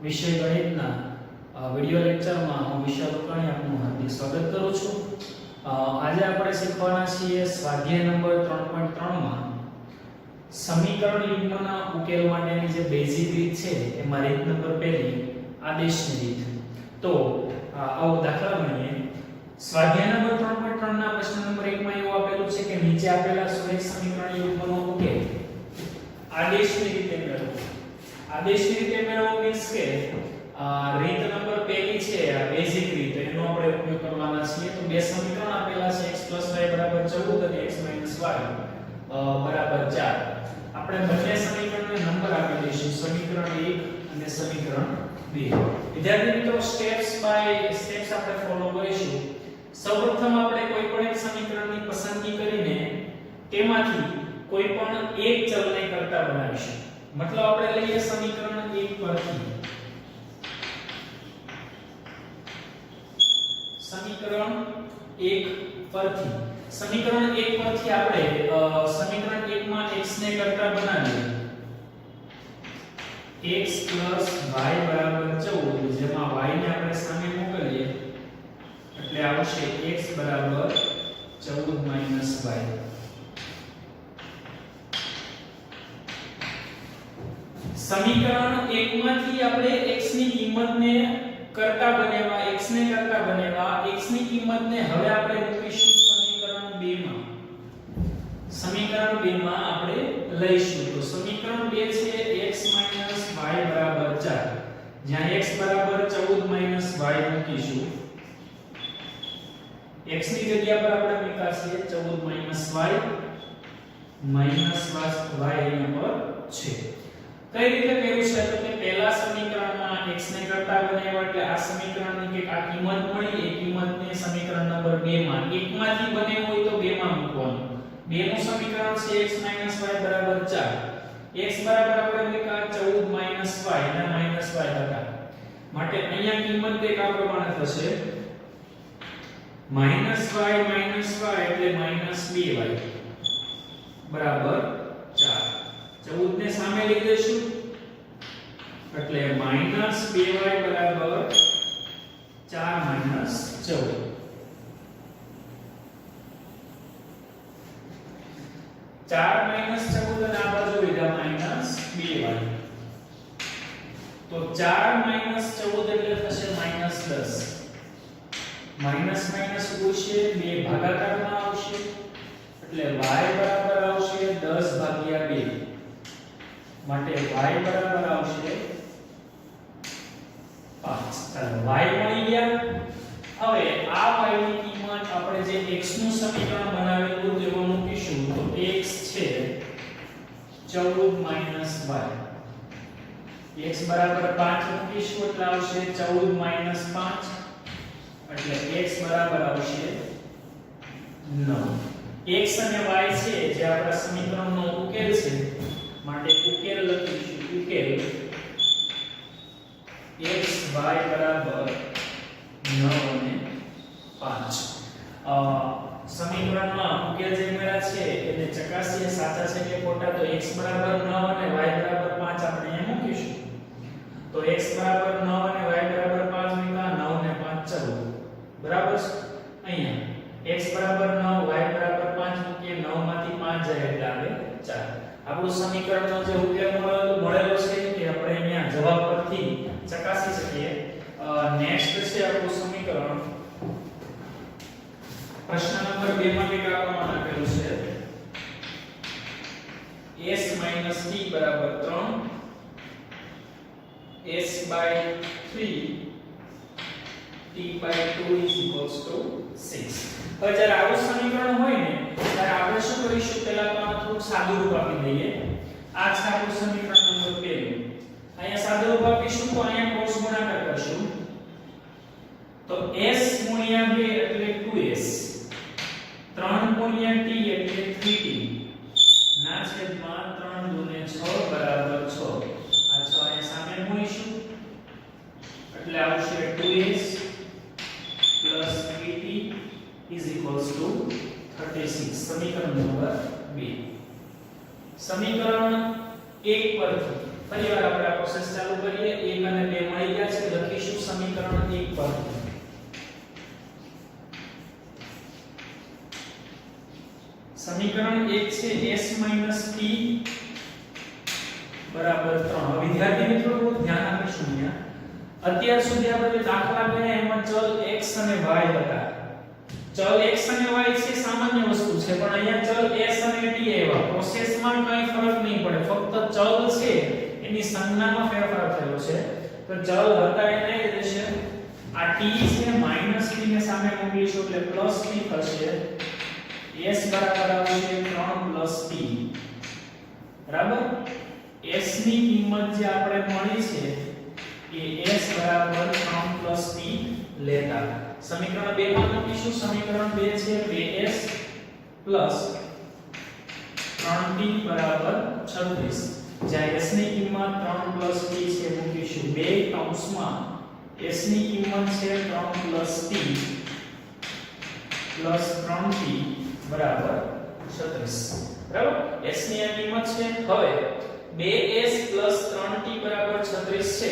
વિષય ગણિતના વિડિયો લેક્ચરમાં હું વિશાલ ઉકાણી આપનું હાર્દિક સ્વાગત કરું છું। આજે આપણે શીખવાના છીએ સ્વાધ્યાય નંબર 3.3 માં સમીકરણ યુગ્મના ઉકેલ માટેની જે બેઝિક રીત છે એમાં રીત નંબર 1 આદેશની રીત। તો આવો દાખલા ગણીએ। સ્વાધ્યાય નંબર 3.3 ના પ્રશ્ન નંબર 1 માં એવું આપેલું છે કે નીચે આપેલા સુરેખ સમીકરણ યુગ્મનો ઉકેલ આદેશની રીતે મેળવો। આદેશની રીતે મેળવવો મીન્સ કે રીત નંબર પહેલી છે આ બેઝિક રીત એનો આપણે ઉપયોગ કરવાના છીએ। તો બે સમીકરણ આપેલા છે x y 14 અને x y 4। આપણે બંને સમીકરણને નંબર આપી દઈશું, સમીકરણ 1 અને સમીકરણ 2। વિદ્યાર્થી મિત્રો સ્ટેપ્સ બાય સ્ટેપ્સ આપણે ફોલો કરીશું। સૌપ્રથમ આપણે કોઈ પણ એક સમીકરણની પસંદગી કરીને તેમાંથી કોઈ પણ એક ચલને કરતા બનાવીશું। मतलब આપણે લઈએ સમીકરણ 1 પરથી સમીકરણ 1 પરથી આપણે સમીકરણ 1 માં x ને કરતા બનાવીએ x y 14 જેમાં y ને આપણે સામે મોકલીએ એટલે આવશે x 14 y। समीकरण 1 માંથી આપણે x ની કિંમતને કરતા બનેવા x ને કરતા બનેવા x ની કિંમતને હવે આપણે મૂકીશું સમીકરણ 2 માં। સમીકરણ 2 માં આપણે લઈશું તો સમીકરણ 2 છે x y 4 જ્યાં x 14 y મૂકીશું। x ની જગ્યા પર આપણે મૂક્યા છે 14 y અહીંયા પર છે। કઈ રીતે કર્યું છે તો કે પહેલા સમીકરણમાં x ને કરતા બનાવ્યા એટલે આ સમીકરણની કે આ કિંમત મળી એ કિંમતને સમીકરણ નંબર 2 માં 1 માંથી બનેવું હોય તો 2 માં મૂકવાનું। 2 નું સમીકરણ છે x y 4 x બરાબર આપણે મૂક્યા 14 y અને y હતા માટે અહીંયા કિંમત એક આ પ્રમાણે થશે y એટલે -2y બરાબર 4। 14 ને સામે લઈ લેશું એટલે -2y બરાબર 4 - 14। 4 - 14 અને આ બાજુ લીધા -2y તો 4 - 14 એટલે થશે -10। માઈનસ માઈનસ ઉડશે 2 ભાગાકારમાં આવશે એટલે y બરાબર આવશે 10/2 માટે y બરાબર આવશે 5। ચાલો y મળી ગયા। હવે આ y ની કિંમત આપણે જે x નું સમીકરણ બનાવેલું તેમાં મૂકીશું તો x છે 14 y x બરાબર 5 મૂકીશું એટલે આવશે 14 - 5 એટલે x બરાબર આવશે 9। x અને y છે જે આપણા સમીકરણનો ઉકેલ છે માટે ઉકેલ લખીશું ઉકેલ x y બરાબર 9 અને 5। સમીકરણમાં ઉકેલ જે મળ્યા છે એને ચકાસીએ સાચા છે કે ખોટા તો x બરાબર 9 અને y બરાબર 5 આપણે અહીં મૂકીશું તો x બરાબર 9 અને y બરાબર 5 મૂક્યા 9 ને 5 14 બરાબર છે। અહીંયા x બરાબર 9 y બરાબર 5 મૂકીએ 9 માંથી 5 જાય એટલે આવે 4। આપણું સમીકરણનો જે ઉકેલ મળેલો છે કે આપણે અહીંયા જવાબ પરથી ચકાસી શકીએ। નેક્સ્ટ છે આપણું સમીકરણ પ્રશ્ન નંબર 2 માં કંઈક આપવામાં આપેલું છે s - t બરાબર 3 s/3 t/2 6। હવે જ્યારે આવું સમીકરણ હોય ને ત્યારે આપણે શું કરીશું પહેલા તો આને થોડું સાદું રૂપ આપી દઈએ। આ છે આપણું સમીકરણ નંબર 2। અહીંયા સાદું રૂપ આપીશું તો અહીંયા ક્રોસ ગુણાકાર કરશું તો s * 2 એટલે 2s 3 * t એટલે 3t ના છેદમાં 3 * 2 = 6 બરાબર 6। આ 6 અહીંયા સામે મૂકીશું એટલે આવશે 2s + 3t = 36। સમીકરણ નંબર 2। સમીકરણ 1 પરથી ફરીવાર આપણે આ પ્રોસેસ ચાલુ કરીએ 1 અને 2 મળી ગયા છે લખીશું સમીકરણ 1 પર સમીકરણ 1 છે s p બરાબર 3 હવે વિદ્યાર્થી મિત્રો ધ્યાન આપીશું અહીંયા અત્યાર સુધી આપણે જે દાખલા ગણ્યા એમાં ચલ x અને y હતા ચલ x અને y છે સામાન્ય વસ્તુ છે પણ અહીંયા ચલ s અને t આવ્યા પ્રોસેસમાં કંઈ ફરક નહીં પડે ફક્ત ચલ છે એની સંજ્ઞામાં ફેરફાર થયો છે તો ચલ હતા એને જ રહેશે આ t છે માઈનસ t ને સામે મૂકીશું એટલે પ્લસ t થશે s બરાબર આવશે 3 t બરાબર s ની કિંમત જે આપણે મળી છે એ s બરાબર 3 t લેતા સમીકરણ 2 માં મૂકીશું સમીકરણ 2 છે 2s 3t બરાબર 36 જ્યાં s ની કિંમત 3 t છે મૂકીશું બે કૌંસમાં s ની કિંમત છે 3 t 3t બરાબર 36 બરાબર s ની આ કિંમત છે હવે 2s 3t બરાબર 36 છે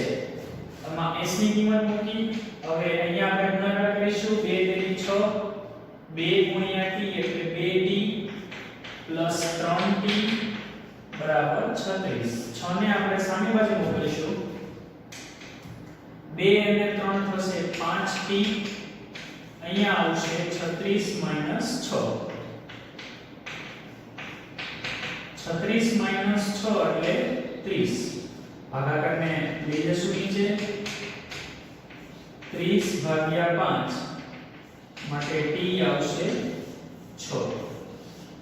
આમાં s ની કિંમત મૂકી હવે અહીંયા આપણે ગુણાકાર કરીશું 2 તેરી 6 2 ગુણ્યા t એટલે 2d 3t બરાબર 36 6 ને આપણે સામે બાજુ મોકલીશું 2 અને 3 થશે 5t અહીંયા આવશે 36 6 36 6 એટલે 30 ભાગાકારને લઈ જશું નીચે 30 ભાગ્યા 5 માટે t આવશે 6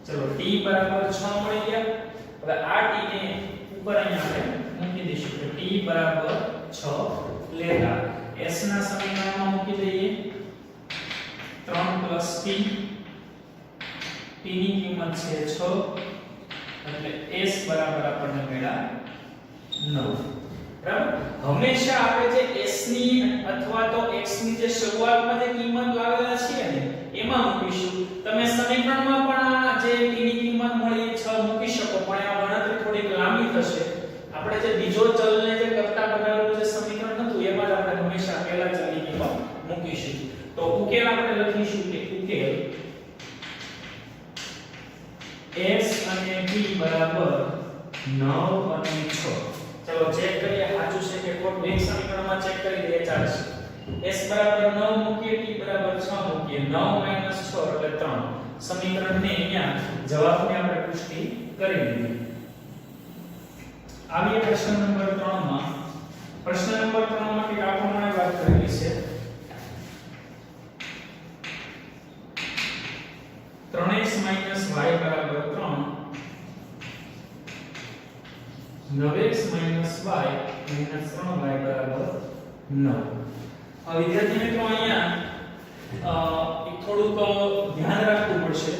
ચલો t બરાબર 6 મળી ગયા હવે આ t ને ઉપર અહીંયા આપણે મૂકી દઈશું કે t બરાબર 6 લેતા s ના સમીકરણમાં મૂકી દઈએ 3 t t ની કિંમત છે 6 એટલે s બરાબર આપણને મળ્યા 9 બરાબર હંમેશા આપણે જે s ની અથવા તો x ની જે શરૂઆતમાં જે કિંમત લાવેલા છે ને એમાં મૂકીશું તમે સમીકરણમાં પણ આ જે t ની કિંમત મળી 6 મૂકી શકો પણ આ ગણતરી થોડીક લાંબી થશે આપણે જે બીજો ચલને જે કરતા બનાવેલું જે સમીકરણ હતું એમાં જ આપણે હંમેશા પહેલા ચલની કિંમત મૂકીશું તો ઉકેલ આપણે લખીશું કે ઉકેલ s અને p બરાબર 9 અને 6 ચલો ચેક કરીએ સાચું છે કે ખોટું એક સમીકરણમાં ચેક કરી દઈએ ચાલશે s બરાબર 9 મૂકીએ t બરાબર 6 મૂકીએ 9 - 6 એટલે 3 સમીકરણને અહીંયા જવાબને આપણે પુષ્ટિ કરી દીધી આવીએ પ્રશ્ન નંબર 3 માં પ્રશ્ન નંબર 3 માં કે આ પ્રમાણે વાત કરેલી છે 3x - y બરાબર 3 9x - y - 3y બરાબર 9 આ વિદ્યાર્થી મિત્રો અહીંયા એક થોડુંક ધ્યાન રાખવું પડશે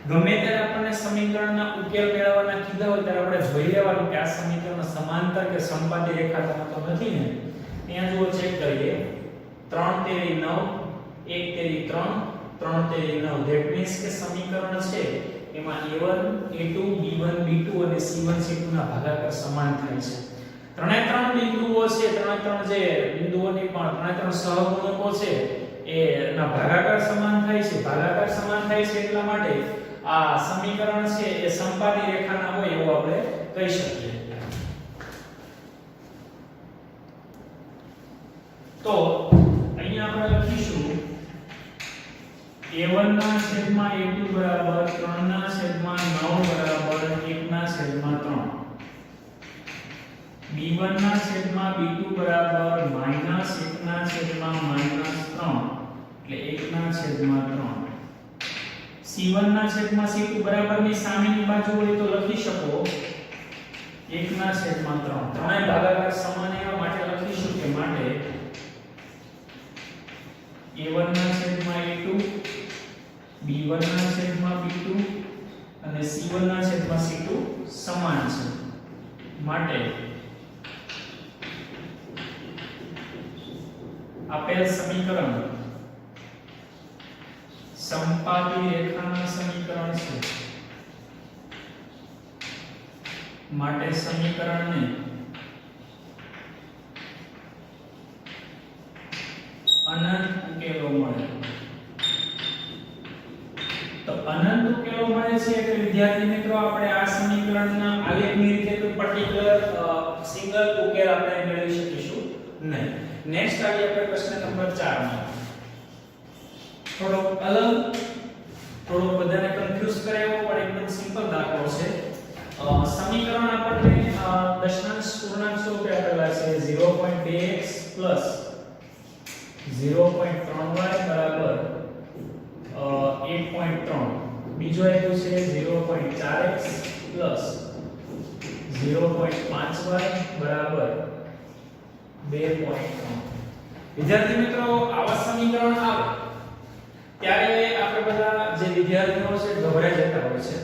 ગમે ત્યારે આપણને સમીકરણના ઉકેલ મેળવવાના કીધા હોય ત્યારે આપણે જોઈ લેવાનું કે આ સમીકરણ સમાંતર કે સમપાતી રેખાખંડ તો નથી ને અહીંયા જુઓ ચેક કરીએ 3 તેરી 9 1 તેરી 3 3 તેરી 9 ધેટ મીન્સ કે સમીકરણ છે એમાં a1 a2 b1 b2 અને c1 c2 ના ભાગાકાર સમાન થાય છે ત્રણે ત્રણ બિંદુઓ છે ત્રણે ત્રણ જે બિંદુઓની પણ ત્રણે ત્રણ સહગુણકો છે એ ના ભાગાકાર સમાન થાય છે ભાગાકાર સમાન થાય છે એટલા માટે આ સમીકરણ છે એ સમપાતી રેખાના હોય એવું આપણે કહી શકીએ તો અહીંયા આપણે લખીશું a1 ના છેદમાં a2 બરાબર 3 ના છેદમાં 9 બરાબર 1 ના છેદમાં 3 b1 ના છેદમાં b2 બરાબર માઈનસ 1 ના છેદમાં માઈનસ 3 એટલે 1 ના છેદમાં 3 c1 ના છેદમાં c2 બરાબર ની સામેની બાજુ હોય તો લખી શકો 1 ના છેદમાં 3 ત્રણેય ભાગાકાર સમાન એવા માટે લખીશું કે માટે a1 ના છેદમાં a2 b1 ના છેદમાં b2 અને c1 ના છેદમાં c2 સમાન છે માટે આપેલ સમીકરણ સમપાતી રેખાના સમીકરણ છે માટે સમીકરણને અનંત ઉકેલો મળે. તો અનંત ઉકેલો મળે છે એટલે વિદ્યાર્થી મિત્રો આપણે આ સમીકરણના આલેખની રીતે કોઈ પર્ટીક્યુલર સિંગલ ઉકેલ આપણે મેળવી શકીશું નહીં. નેક્સ્ટ આવીએ આપણે પ્રશ્ન નંબર 4 માં. થોડો અલગ, થોડો બધાને કન્ફ્યુઝ કરે એવો પણ એકદમ સિમ્પલ દાખલો છે. સમીકરણ આપણને દશાંશ પૂર્ણાંક સ્વરૂપે આપેલા છે 0.2x 0.3y બરાબર 1.3. બીજો આપ્યું છે 0.4x 0.5y બરાબર 2.3. વિદ્યાર્થી મિત્રો આવા સમીકરણ આવે ત્યારે આપણે બધા જે વિદ્યાર્થીઓ છે ગભરાઈ જતા હોય છે.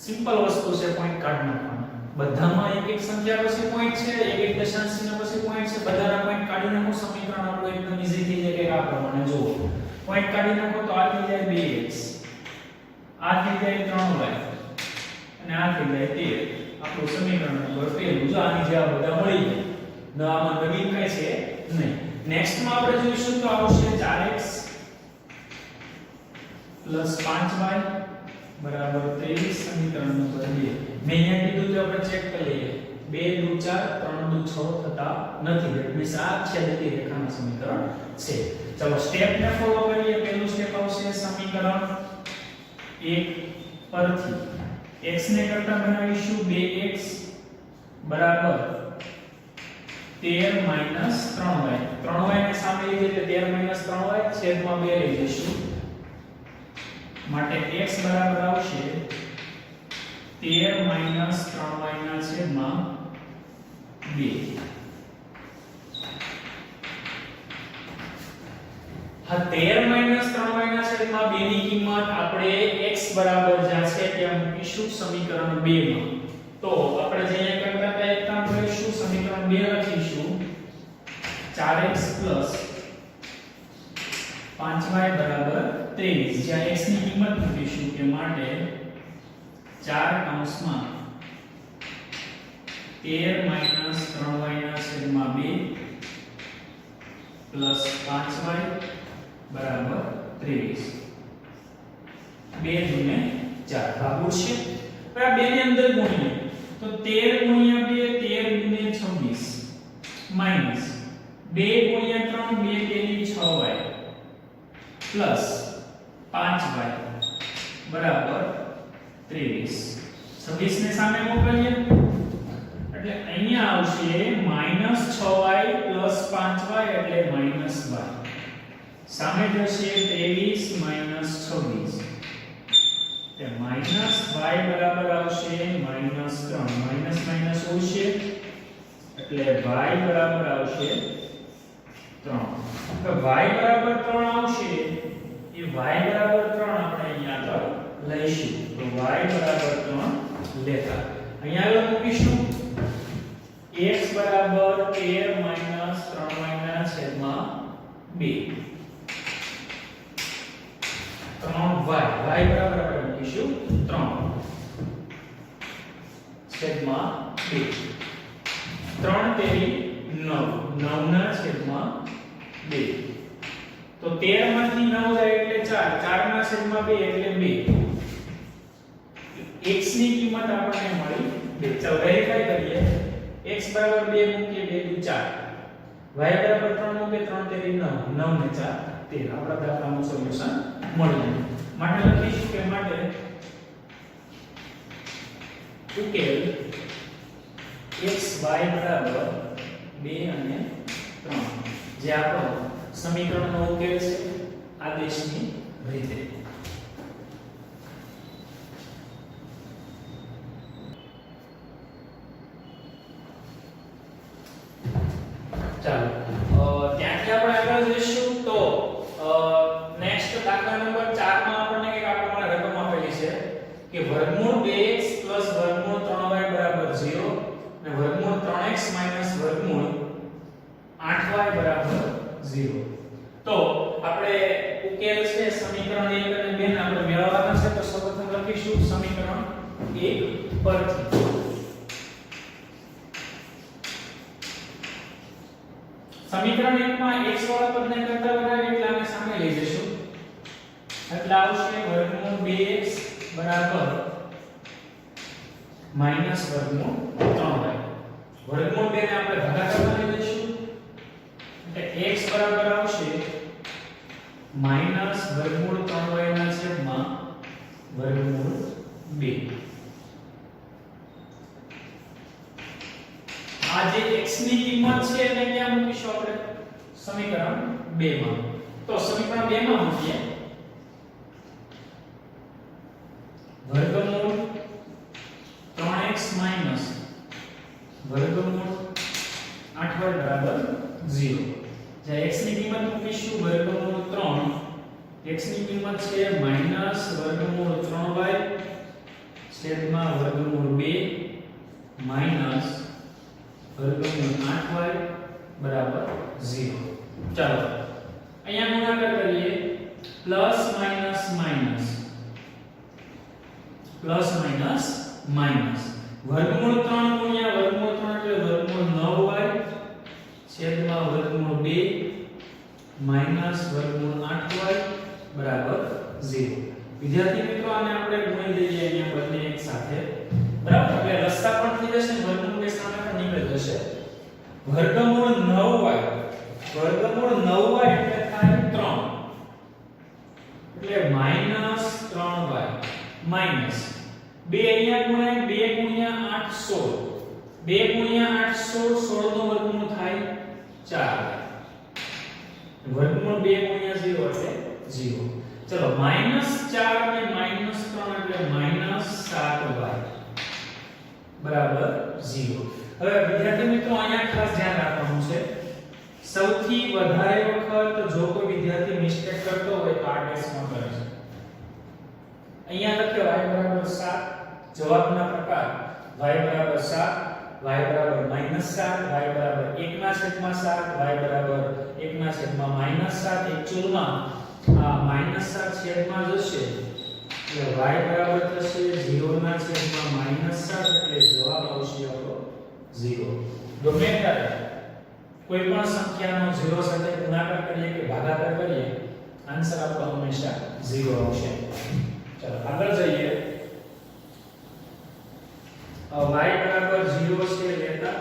સિમ્પલ વસ્તુ છે, પોઈન્ટ કાઢ નાખવાના. બધામાં એક એક સંખ્યા પછી પોઈન્ટ છે, એક એક દશાંશ ચિહ્ન પછી પોઈન્ટ છે. બધાના પોઈન્ટ કાઢી નાખો, સમીકરણ આપણું એકદમ ઈઝી થઈ જાય. કે આ પ્રમાણે જુઓ, પોઈન્ટ કાઢી નાખો તો આ થઈ જાય 2x, આ થઈ જાય 3y અને આ થઈ જાય 13. આપણું સમીકરણ નંબર 1. જો આની જેવા બધા મળી જાય, આમાં નવીન કઈ છે નહીં. નેક્સ્ટ માં આપણે જોઈશું તો આવશે 4x 5y બરાબર 23. સમીકરણ નંબર 2. મેં અહીંયા કીધું તો આપણે ચેક કરી લઈએ. 2 દુ 4 3 દુ 6 થતા નથી. એટલે મીન્સ આ છેદતી રેખાનું સમીકરણ છે. ચલો સ્ટેપ ને ફોલો કરીએ. પહેલું સ્ટેપ આવશે સમીકરણ 1 પરથી x ને કરતા બનાવીશું 2x બરાબર 13 3y. 3y ને સામે લઈ જઈએ 13 3y છેદમાં 2 લઈ જઈશું. માટે x બરાબર આવશે 13 3y ના છેદમાં 2. હા 13 3y ના છેદમાં 2 ની કિંમત આપણે x બરાબર જ્યાં છે ત્યાં મૂકીશું સમીકરણ 2 માં. તો આપણે જે અહીંયા કરતા હતા એક કામ કરીશું, સમીકરણ 2 લખીશું 4x 5y બરાબર 23. જ્યાં x ની કિંમત મૂકીશું કે માટે 4 કૌંસમાં 13 3y ના છેદમાં 2 પ્લસ 5y બરાબર 23. 2 દુને 4 ભાગો છે. હવે આ 2 ની અંદર ગુણીએ તો 13 ગુણ્યા 2 13 દુને 26 માઈનસ 2 ગુણ્યા 3 2 તેરી 6y પ્લસ 5y બરાબર 23. 26 ને સામે મોકલીએ એટલે અહીંયા આવશે -6y + 5y એટલે -y. સામે જશે 23 - 26 તે -y બરાબર આવશે -3. માઈનસ માઈનસ હોશે એટલે y બરાબર આવશે 3. તો y બરાબર 3 આવશે. એ y બરાબર 3 આપણે અહીંયા આગળ લઈશું. તો y બરાબર 3 લેતા અહીંયા આગળ મૂકીશું. x બરાબર 13 3y ના છેદમાં 2. 3y y બરાબર આપણે મૂકીશું 3 છેદમાં 2. 3 તેરી 9 9 ના છેદમાં 2. તો 13 માંથી 9 જાય એટલે 4 4 ના છેદમાં 2 એટલે 2. x ની કિંમત આપણને મળી 2. ચાલો વેરીફાઈ કરીએ. x બરાબર 2 મૂકીએ 2 દુ 4, y બરાબર 3 મૂકીએ 3 તેરી 9 9 ને 4 13. આપણા દાખલાનું સોલ્યુશન મળી ગયું. માટે લખીશું કે માટે ઉકેલ x y બરાબર 2 અને 3 જે આપણો સમીકરણનો ઉકેલ છે આદેશની રીતે. ચાલો ત્યાંથી આપણે આગળ જઈશું. તો નેક્સ્ટ દાખલા નંબર 4 માં આપણને એક આપણને રકમ આપેલી છે કે વર્ગમૂળ 2x વર્ગમૂળ 3y બરાબર 0 અને વર્ગમૂળ 3x વર્ગમૂળ 8y બરાબર 0. તો આપણે ઉકેલ છે સમીકરણ 1 અને 2 ને આપણે મેળવવાના છે. તો સૌપ્રથમ લખીશું સમીકરણ 1 પરથી સમીકરણ 1 માં x વાળા પદને કરતા બનાવી એટલે આને સામે લઈ જઈશું એટલે આવશે વર્ગમૂળ 2x બરાબર માઈનસ વર્ગમૂળ 3y વર્ગમૂળ 2 ને આપણે ભાગાકાર કરી દઈશું એટલે x બરાબર આવશે માઈનસ વર્ગમૂળ 3y ના છેદમાં વર્ગમૂળ 2 આ જે x ની કિંમત છે એને ક્યાં મૂકીશું આપણે સમીકરણ 2 માં તો સમીકરણ 2 માં મૂકીએ વર્ગમૂળ 3x માઈનસ વર્ગમૂળ 8y બરાબર 0 જ્યાં x ની કિંમત મૂકીશું વર્ગમૂળ 3 x ની કિંમત છે માઈનસ વર્ગમૂળ 3y છેદમાં વર્ગમૂળ 2 માઈનસ વર્ગમૂળ 8y બરાબર 0 ચાલો અહીંયા ગુણાકાર કરીએ plus minus minus plus minus minus વર્ગમૂળ 3 ગુણ્યા વર્ગમૂળ 3 એટલે વર્ગમૂળ 9y છેદમાં વર્ગમૂળ 2 માઈનસ વર્ગમૂળ 8y બરાબર 0 વિદ્યાર્થી મિત્રો આને આપણે ગુણી દઈએ અહીંયા બંને એક સાથે બરાબર એટલે રસ્તા પણ થઈ જશે વર્ગમૂળ 2 સામે પણ નીકળી જશે વર્ગમૂળ 9y એટલે થાય 3 એટલે માઈનસ 3y માઈનસ 2 અહીંયા ગુણ્યા 2 ગુણ્યા 8 16 2 ગુણ્યા 8 16 16 નો વર્ગમૂળ થાય 4 વર્ગમૂળ 2 ગુણ્યા 0 એટલે 0 ચલો માઈનસ 4 અને માઈનસ 3 એટલે માઈનસ 7y બરાબર 0 હવે વિદ્યાર્થી મિત્રો અહીંયા ખાસ ધ્યાન રાખવાનું છે સૌથી વધારે વખત જો કોઈ વિદ્યાર્થી મિસ્ટેક કરતો હોય તો આ ટેસ્ટમાં કરે છે અહીંયા લખ્યો y બરાબર 7 જવાબના પ્રકાર y બરાબર 7 y બરાબર -7 y બરાબર 1 ના છેદમાં 7 y બરાબર 1 ના છેદમાં -7 એકચુઅલમાં આ -7 છેદમાં જશે એટલે y બરાબર થશે 0 ના છેદમાં -7 એટલે જવાબ આવશે આપણો 0 ગમે ત્યારે કોઈ પણ સંખ્યાનો 0 સાથે ગુણાકાર કરીએ કે ભાગાકાર કરીએ આન્સર આપણો હંમેશા 0 આવશે ચલો આગળ જઈએ y બરાબર 0 છે લેતા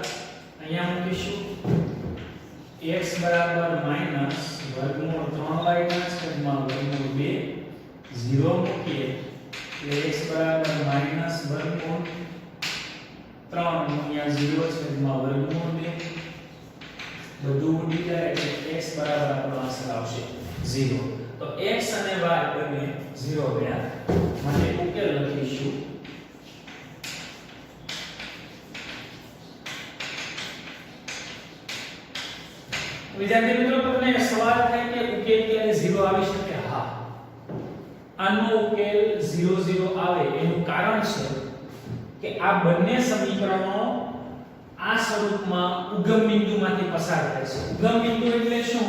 અહીંયા મૂકીશું x બરાબર માઈનસ વર્ગમૂળ 3y ના છેદમાં વર્ગમૂળ 2 0 મૂકીએ એટલે x બરાબર માઈનસ વર્ગમૂળ 3 ગુણ્યા 0 છેદમાં વર્ગમૂળ 2 બધું ઉડી જાય એટલે x બરાબર આપણો આન્સર આવશે 0 તો x અને y બંને 0 ગયા માટે ઉકેલ લખીશું વિદ્યાર્થી મિત્રો તમને સવાલ થાય કે ઉકેલ ક્યારે 0 આવી શકે હા આનો ઉકેલ 0 0 આવે એનું કારણ છે કે આ બંને સમીકરણો આ સ્વરૂપમાં ઉગમ બિંદુમાંથી પસાર થાય છે ઉગમ બિંદુ એટલે શું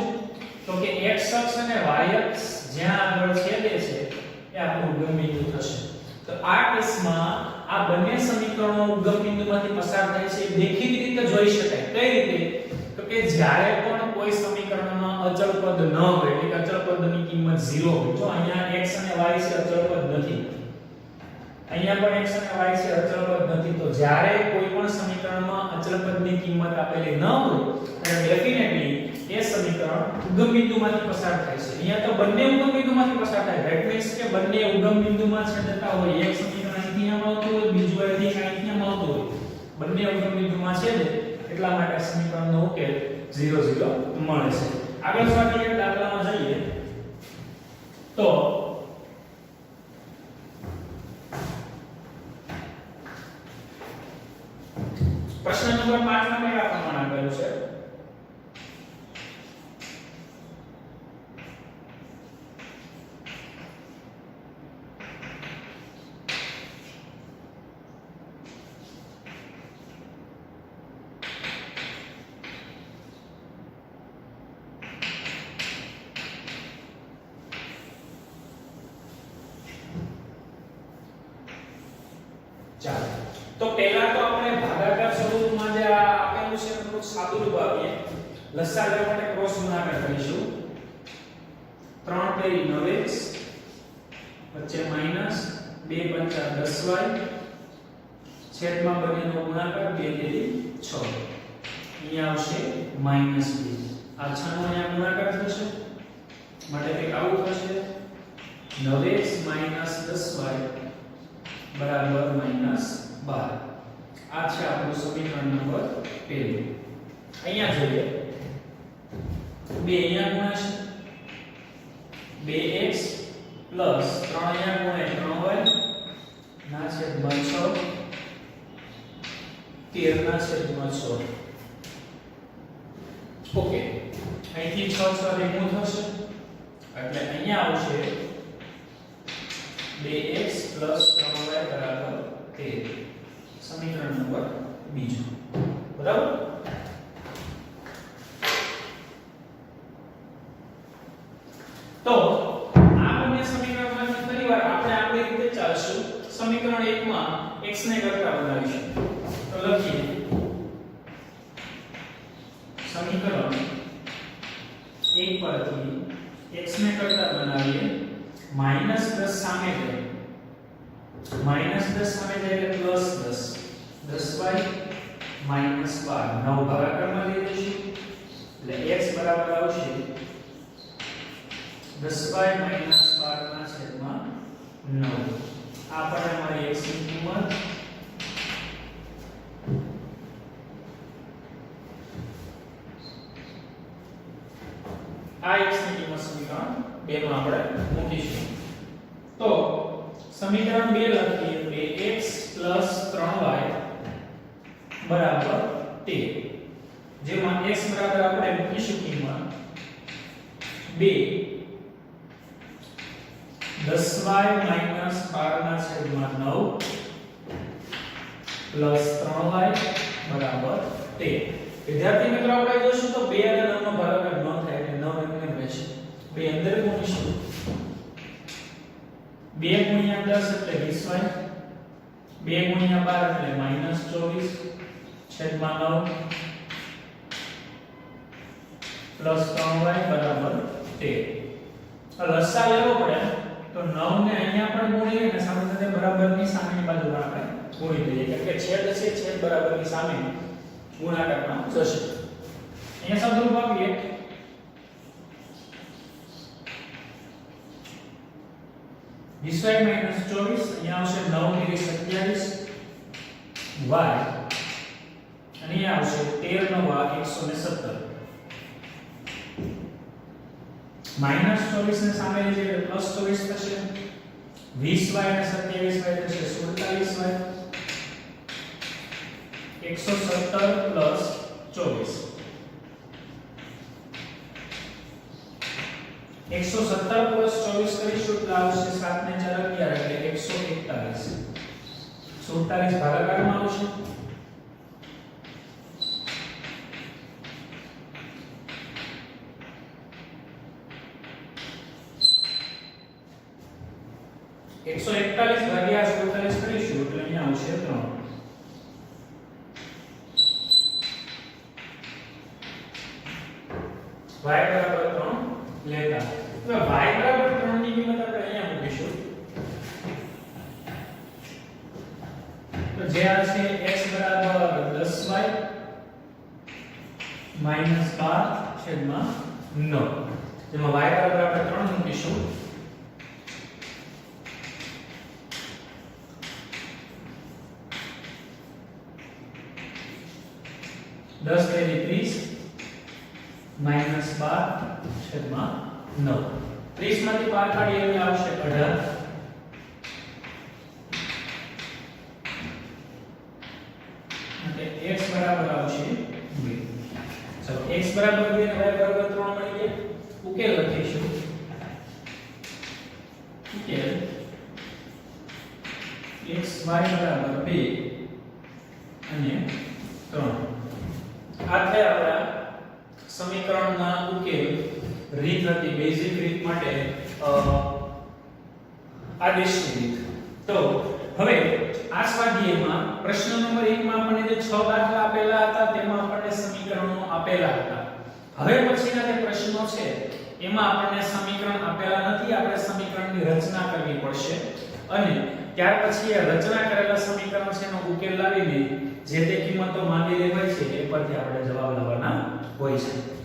તો કે x અક્ષ અને y અક્ષ જ્યાં આગળ છેદે છે એ આપણું ઉગમ બિંદુ થશે તો આ કેસમાં આ બંને સમીકરણો ઉગમ બિંદુમાંથી પસાર થાય છે દેખીતી રીતે જોઈ શકાય કઈ રીતે તો કે જ્યારે પણ કોઈ સમીકરણમાં અચળ પદ ન હોય એટલે કે અચળ પદની કિંમત 0 હોય જો અહીંયા x અને y છે અચળ પદ નથી અહીંયા પણ x અને y છે અચળ પદ નથી તો જ્યારે કોઈ પણ સમીકરણમાં અચળ પદની કિંમત આપેલી ન હોય ત્યારે ડેફિનેટલી એ સમીકરણ ઉગમ બિંદુમાંથી પસાર થાય છે અહીંયા તો બંને ઉગમ બિંદુમાંથી પસાર થાય ધેટ મીન્સ કે બંને ઉગમ બિંદુમાં છેદતા હોય એક સમીકરણ અહીંથી આમ આવતું હોય બીજું અહીંથી આમ આવતું હોય બંને ઉગમ બિંદુમાં છેદે એટલા માટે સમીકરણનો ઉકેલ 0 0 મળે છે આગળ સ્વાધ્યાય દાખલામાં જઈએ તો પ્રશ્ન નંબર 5 માં મેં આ પ્રમાણે આપેલું છે ચાલો તો પહેલા તો આપણે ભાગાકાર સ્વરૂપમાં જે આપેલું છે થોડું સાદું રૂપ આપીએ લસા લેવા માટે ક્રોસ ગુણાકાર કરીશું 3 તેરી 9x વચ્ચે માઈનસ 2 પંચા 10y છેદમાં બંનેનો ગુણાકાર 2 તેરી 6 અહીંયા આવશે -2 આ 6 નો અહીંયા ગુણાકાર થશે માટે કંઈક આવું થશે 9x - 10y બરાબર -12 આ છે આપણું સમીકરણ નંબર 1 અહીંયા જોઈએ 2 અહીંયા ગુણાશે 2x 3 અહીંયા ગુણે 3y ના છેદમાં 6 13 ના છેદમાં 6 ઓકે અહીંથી 6 6 રિમૂવ થશે એટલે અહીંયા આવશે 2x 3y બરાબર 13 સમીકરણ નંબર 2 બરાબર તો આ બંને સમીકરણમાંથી ફરીવાર આપણે આપણી રીતે ચાલશું સમીકરણ 1 માં x ને કરતા બનાવીશું તો લખીએ સમીકરણ 1 પરથી x ને કરતા બનાવીએ -10 સામે જાય -10 સામે જાય એટલે +10 10y - 12 9 ભાગાકારમાં લઈ લઈશું એટલે x બરાબર આવશે 10y - 12 ના છેદમાં 9 આ પણ અમારી x ની કિંમત આ x ની કિંમત સમીકરણ 2 માં આપણે મૂકીશું તો સમીકરણ 2 લખીએ 2x 3y બરાબર 13 જેમાં x બરાબર આપણે મૂકીશું કિંમત 2 10y - 12 ના છેદમાં 9 3y બરાબર 13 વિદ્યાર્થી મિત્રો આપણે જોશું તો 2 અને 9 નો ભાગાકાર ન થાય એટલે 9 એમને રહેશે 2 અંદર મૂકીશું 2 * 10 એટલે 20y 2 * 12 એટલે -24 છેદમાં 9 3y બરાબર 13 લસા લેવો પડે તો 9 ને અહીંયા પણ ગુણીએ અને સાથે સાથે બરાબરની સામેની બાજુ આપણે ગુણી દઈએ કારણ કે છેદ છે છેદ બરાબરની સામે ગુણાકારમાં જશે અહીંયા શબ્દરૂપ આપીએ 20y - 24 અહીંયા આવશે 9 * 27 y અને અહીંયા આવશે 13 નો વા 117 -24 ને સામે લઈએ એટલે +24 થશે 20y અને 27y થશે 47y 117 + 24 117 + 24 કરીશું એટલે આવશે 7 ને 4 11 એટલે 141 47 ભાગાકારમાં આવશે એકસો 41 ભાગ્યા 47 કરીશું એટલે અહીંયા આવશે 3 y બરાબર 3 લેતા તો y બરાબર 3 ની કિંમત આપણે અહીંયા મૂકીશું તો જે આ છે x બરાબર 10y - 12 છેદમાં 9 જેમાં y બરાબર આપણે 3 મૂકીશું 10 તેરી 30 -12 છેદમાં 9 30 માંથી 5 કાઢીએ એટલે આવશે 18 અને x બરાબર આવશે 2 ચલો x બરાબર 2 અને y બરાબર 3 મળી ગયા ઉકેલ લખીશું ઉકેલ x y બરાબર 2 અને 3 આ થયા આપણા સમીકરણના ઉકેલ રીત હતી બેઝિક રીત માટે આદેશની રીત તો હવે આ સ્વાધ્યાયમાં પ્રશ્ન નંબર 1 માં આપણને જે 6 દાખલા આપેલા હતા તેમાં આપણને સમીકરણો આપેલા હતા છે એમાં આપણને સમીકરણ આપેલા નથી, આપણે સમીકરણની રચના કરવી પડશે અને ત્યાર પછી આ રચના કરેલા સમીકરણ છે એનો ઉકેલ લાવીને જે તે કિંમતો માંગેલી હોય છે એ પરથી આપણે જવાબ લાવવાના હોય છે।